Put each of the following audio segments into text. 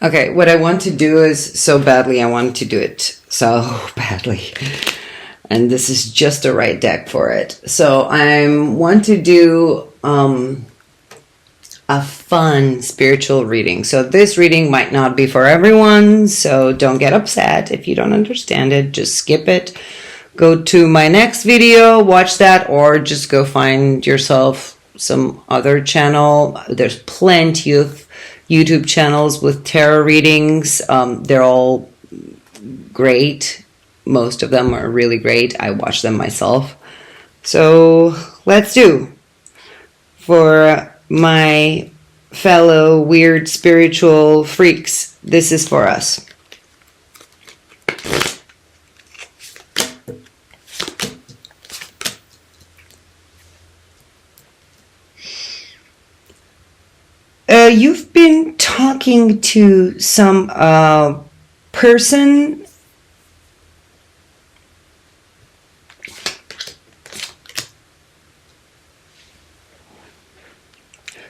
Okay, what I want to do is so badly. I want to do it so badly. And this is just the right deck for it. So I want to do a fun spiritual reading. So this reading might not be for everyone, so don't get upset if you don't understand it. Just skip it. Go to my next video, watch that, or just go find yourself some other channel. There's plenty of YouTube channels with tarot readings. They're all great. Most of them are really great. I watch them myself. So let's do. For my fellow weird spiritual freaks, this is for us. You've been talking to some person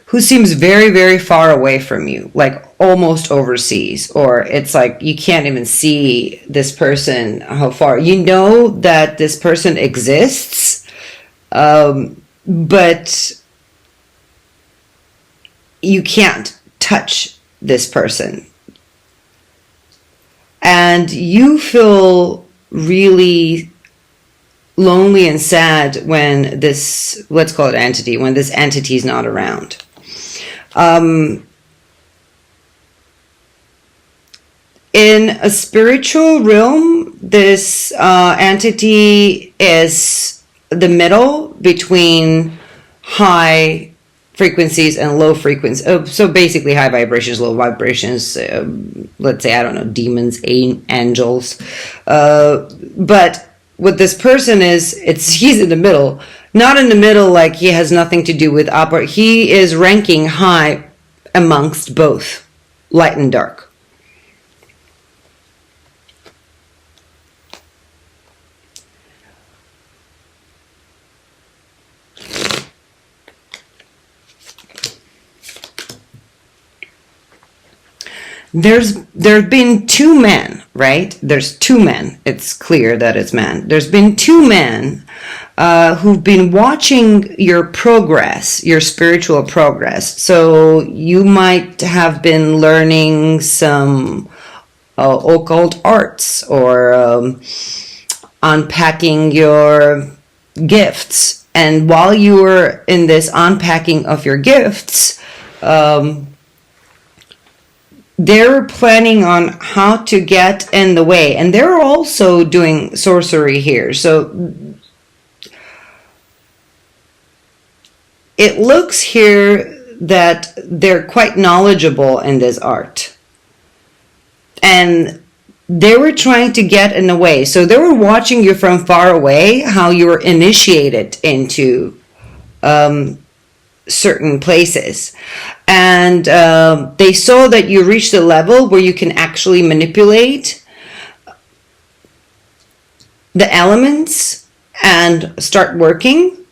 who seems very, very far away from you, like almost overseas, or it's like you can't even see this person, how far. You know that this person exists, but you can't touch this person. And you feel really lonely and sad when this, let's call it entity, when this entity is not around. In a spiritual realm, this entity is the middle between high frequencies and low frequencies. So basically high vibrations, low vibrations, let's say, I don't know, demons, angels. But what this person is, he's in the middle. Not in the middle like he has nothing to do with upper. He is ranking high amongst both light and dark. There's been two men, right? There's two men. It's clear that it's men. There's been two men who've been watching your progress, your spiritual progress. So you might have been learning some occult arts or unpacking your gifts. And while you were in this unpacking of your gifts, they're planning on how to get in the way. And they're also doing sorcery here. So it looks here that they're quite knowledgeable in this art. And they were trying to get in the way. So they were watching you from far away, how you were initiated into certain places. And they saw that you reached a level where you can actually manipulate the elements and start working.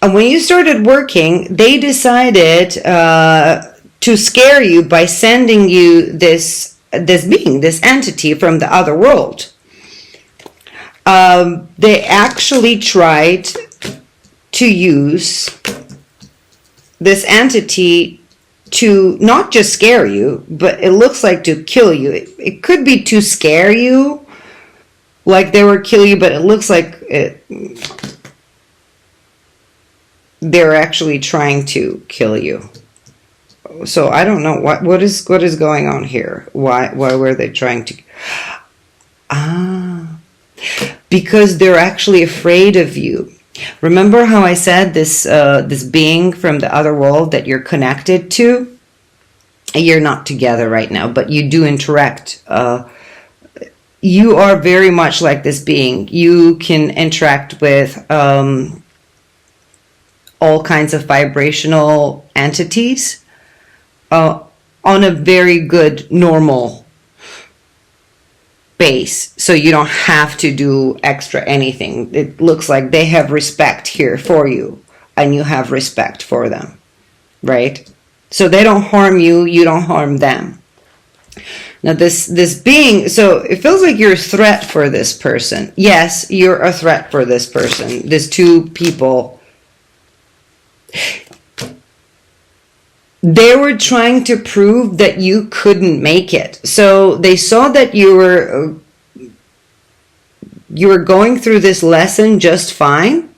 And when you started working, they decided to scare you by sending you this being, this entity from the other world. They actually tried to use this entity to not just scare you, but it looks like to kill you. It could be to scare you, like they were killing you, but it looks like they're actually trying to kill you. So I don't know what is going on here. Why were they trying to? Because they're actually afraid of you. Remember how I said this being from the other world that you're connected to? You're not together right now, but you do interact. You are very much like this being. You can interact with all kinds of vibrational entities on a very good, normal base, so you don't have to do extra anything. It looks like they have respect here for you, and you have respect for them, right? So they don't harm you, you don't harm them. Now this being, so it feels like you're a threat for this person. Yes, you're a threat for this person. These two people, they were trying to prove that you couldn't make it. So they saw that you were going through this lesson just fine.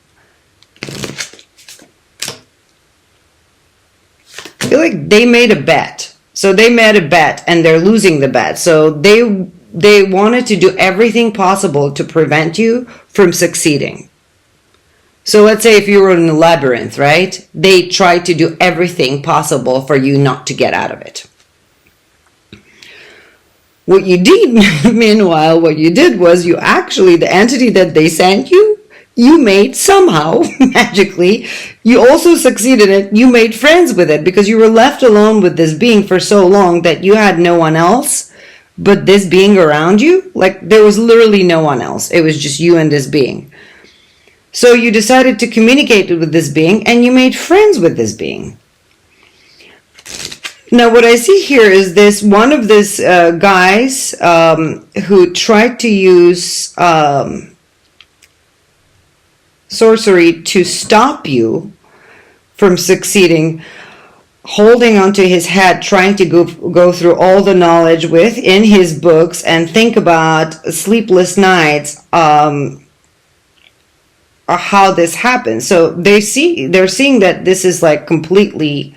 I feel like they made a bet. So they made a bet and they're losing the bet. So they wanted to do everything possible to prevent you from succeeding. So let's say if you were in a labyrinth, right? They tried to do everything possible for you not to get out of it. What you did, meanwhile, what you did was you actually, the entity that they sent you, you made somehow, magically, you also succeeded in it. You made friends with it because you were left alone with this being for so long that you had no one else but this being around you. Like there was literally no one else. It was just you and this being. So you decided to communicate with this being and you made friends with this being. Now what I see here is this one of these guys who tried to use sorcery to stop you from succeeding, holding onto his head, trying to go through all the knowledge within his books and think about sleepless nights, how this happens. So they're seeing that this is like completely,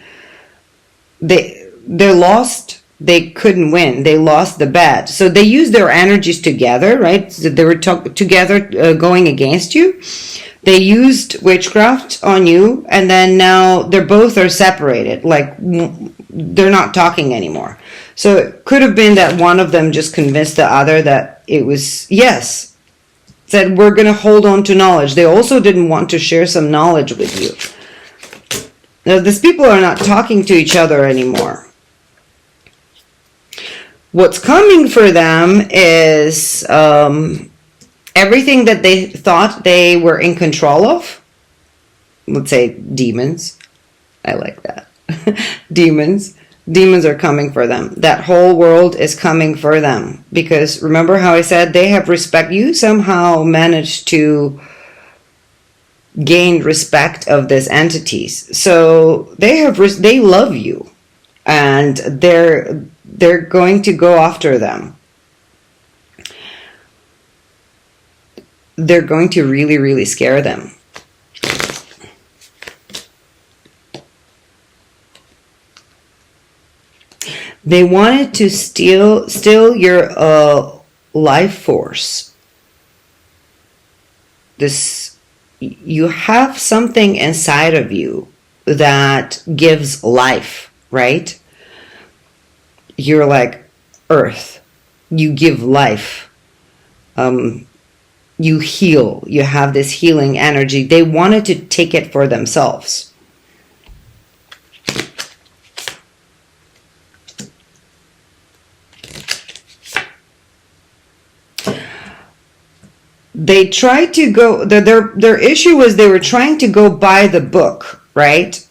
they're lost. They couldn't win. They lost the bet. So they used their energies together, right? So they were together going against you. They used witchcraft on you, and then now they're both are separated. Like they're not talking anymore. So it could have been that one of them just convinced the other that it was, yes, said we're going to hold on to knowledge. They also didn't want to share some knowledge with you. Now these people are not talking to each other anymore. What's coming for them is everything that they thought they were in control of. Let's say demons. I like that. Demons. Demons are coming for them. That whole world is coming for them. Because remember how I said they have respect. You somehow managed to gain respect of these entities. So they love you. And they're going to go after them. They're going to really, really scare them. They wanted to steal your life force. You have something inside of you that gives life, right? You're like earth. You give life. You heal. You have this healing energy. They wanted to take it for themselves. They tried to go, their issue was they were trying to go by the book, right?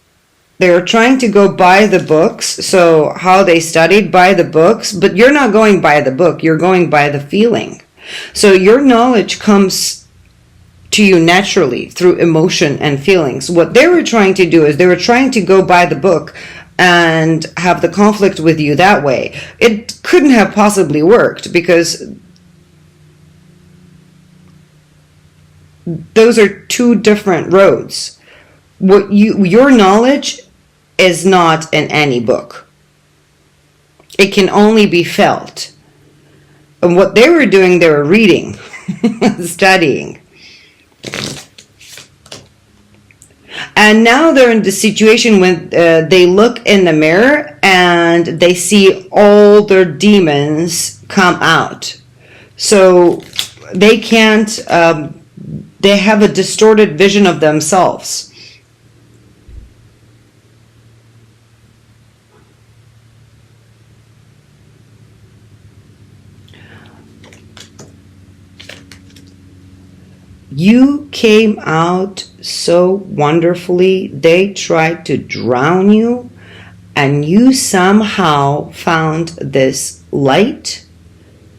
They were trying to go by the books. So how they studied by the books, but you're not going by the book. You're going by the feeling. So your knowledge comes to you naturally through emotion and feelings. What they were trying to do is they were trying to go by the book and have the conflict with you that way. It couldn't have possibly worked because those are two different roads. Your knowledge is not in any book. It can only be felt. And what they were doing, they were reading, studying. And now they're in the situation when they look in the mirror and they see all their demons come out. So they can't, they have a distorted vision of themselves. You came out so wonderfully. They tried to drown you, and you somehow found this light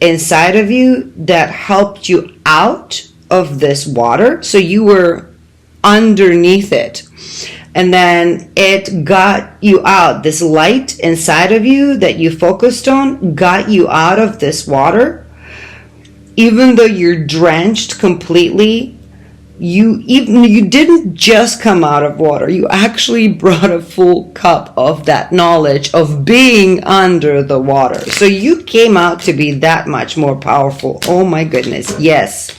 inside of you that helped you out of this water. So you were underneath it. And then it got you out. This light inside of you that you focused on got you out of this water. Even though you're drenched completely, you didn't just come out of water. You actually brought a full cup of that knowledge of being under the water. So you came out to be that much more powerful. Oh my goodness. Yes.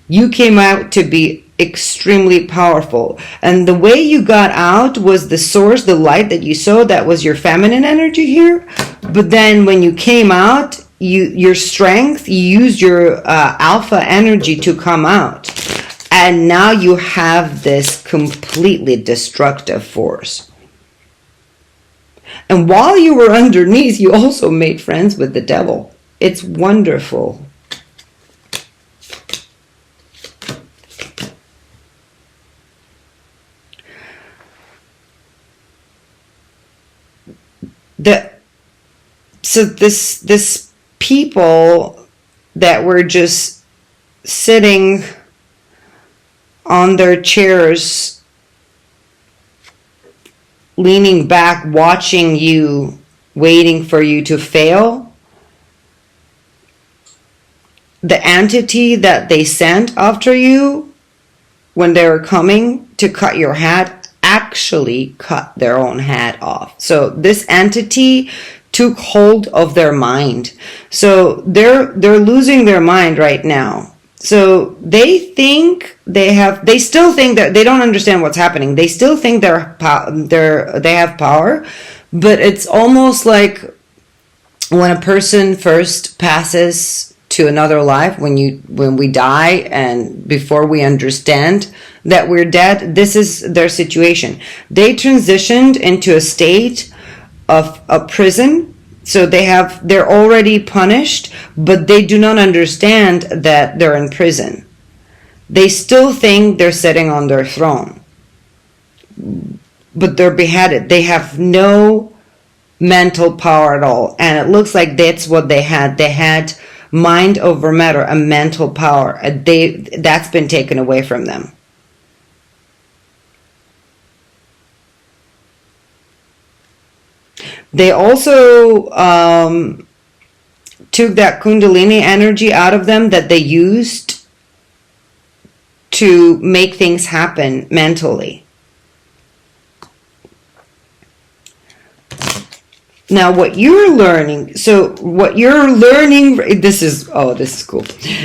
You came out to be extremely powerful. And the way you got out was the source, the light that you saw, that was your feminine energy here. But then when you came out, your strength, you used your alpha energy to come out. And now you have this completely destructive force. And while you were underneath, you also made friends with the devil. It's wonderful. So this people that were just sitting on their chairs, leaning back, watching you, waiting for you to fail, the entity that they sent after you when they were coming to cut your head actually cut their own head off. So this entity took hold of their mind. So they're losing their mind right now. So they still think that they don't understand what's happening. They still think they have power, but it's almost like when a person first passes to another life, when we die and before we understand that we're dead, this is their situation. They transitioned into a state of a prison. So they're already punished, but they do not understand that they're in prison. They still think they're sitting on their throne, but they're beheaded. They have no mental power at all. And it looks like that's what they had. They had mind over matter, a mental power. That's been taken away from them. They also took that Kundalini energy out of them that they used to make things happen mentally. Now, what you're learning, this is cool.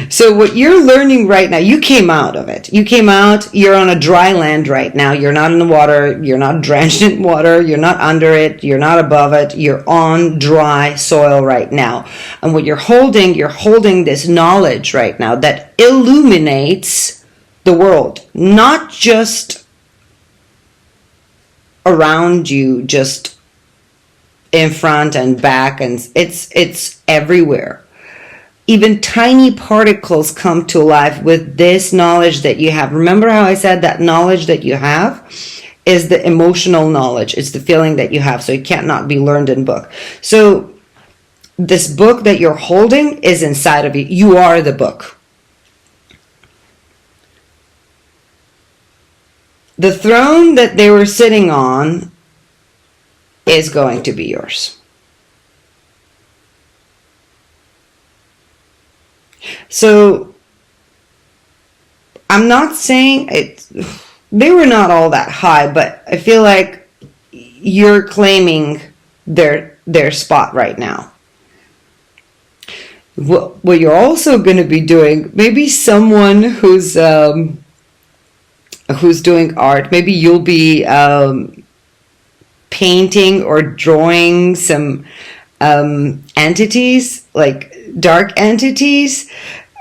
So what you're learning right now, you came out of it. You came out, you're on a dry land right now. You're not in the water. You're not drenched in water. You're not under it. You're not above it. You're on dry soil right now. And what you're holding this knowledge right now that illuminates the world, not just around you, just in front and back, and it's everywhere. Even tiny particles come to life with this knowledge that you have. Remember how I said that knowledge that you have is the emotional knowledge. It's the feeling that you have, so it cannot be learned in book. So this book that you're holding is inside of you. You are the book. The throne that they were sitting on is going to be yours. So I'm not saying they were not all that high, but I feel like you're claiming their spot right now. What you're also going to be doing, maybe someone who's doing art, maybe you'll be painting or drawing some entities, like dark entities,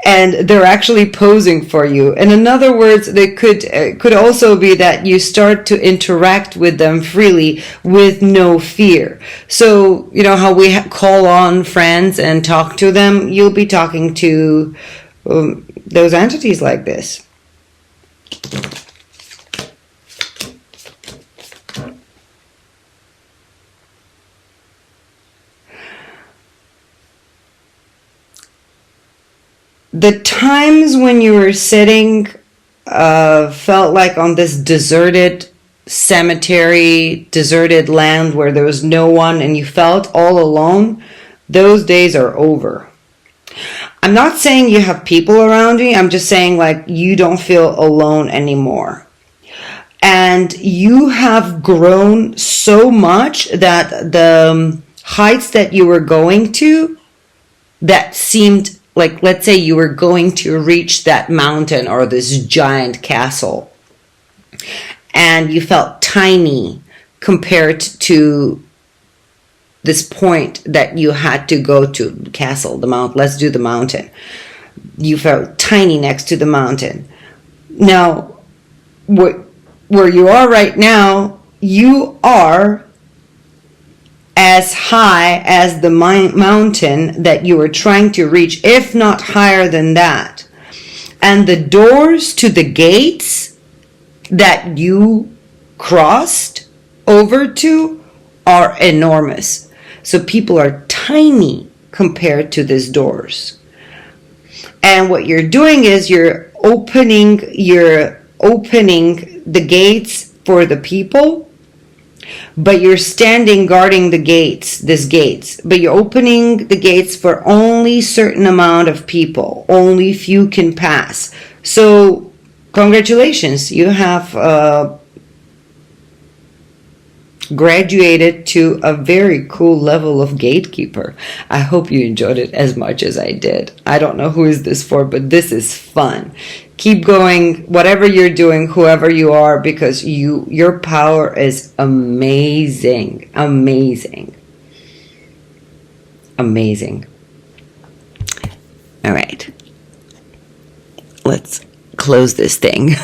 and they're actually posing for you. And in other words, they could also be that you start to interact with them freely with no fear. So, you know how we call on friends and talk to them? You'll be talking to those entities like this. The times when you were sitting felt like on this deserted cemetery, deserted land where there was no one and you felt all alone, those days are over. I'm not saying you have people around you. I'm just saying like you don't feel alone anymore. And you have grown so much that the heights that you were going to, that seemed like, let's say you were going to reach that mountain or this giant castle, and you felt tiny compared to this point that you had to go to, the castle, the mount. Let's do the mountain. You felt tiny next to the mountain. Now, where you are right now, you are as high as the mountain that you were trying to reach, if not higher than that. And the doors to the gates that you crossed over to are enormous. So people are tiny compared to these doors. And what you're doing is you're opening the gates for the people, but you're standing guarding the gates, but you're opening the gates for only certain amount of people. Only few can pass. So congratulations, you have graduated to a very cool level of gatekeeper. I hope you enjoyed it as much as I did. I don't know who is this for, but this is fun. Keep going, whatever you're doing, whoever you are, because your power is amazing. Amazing. Amazing. All right. Let's close this thing.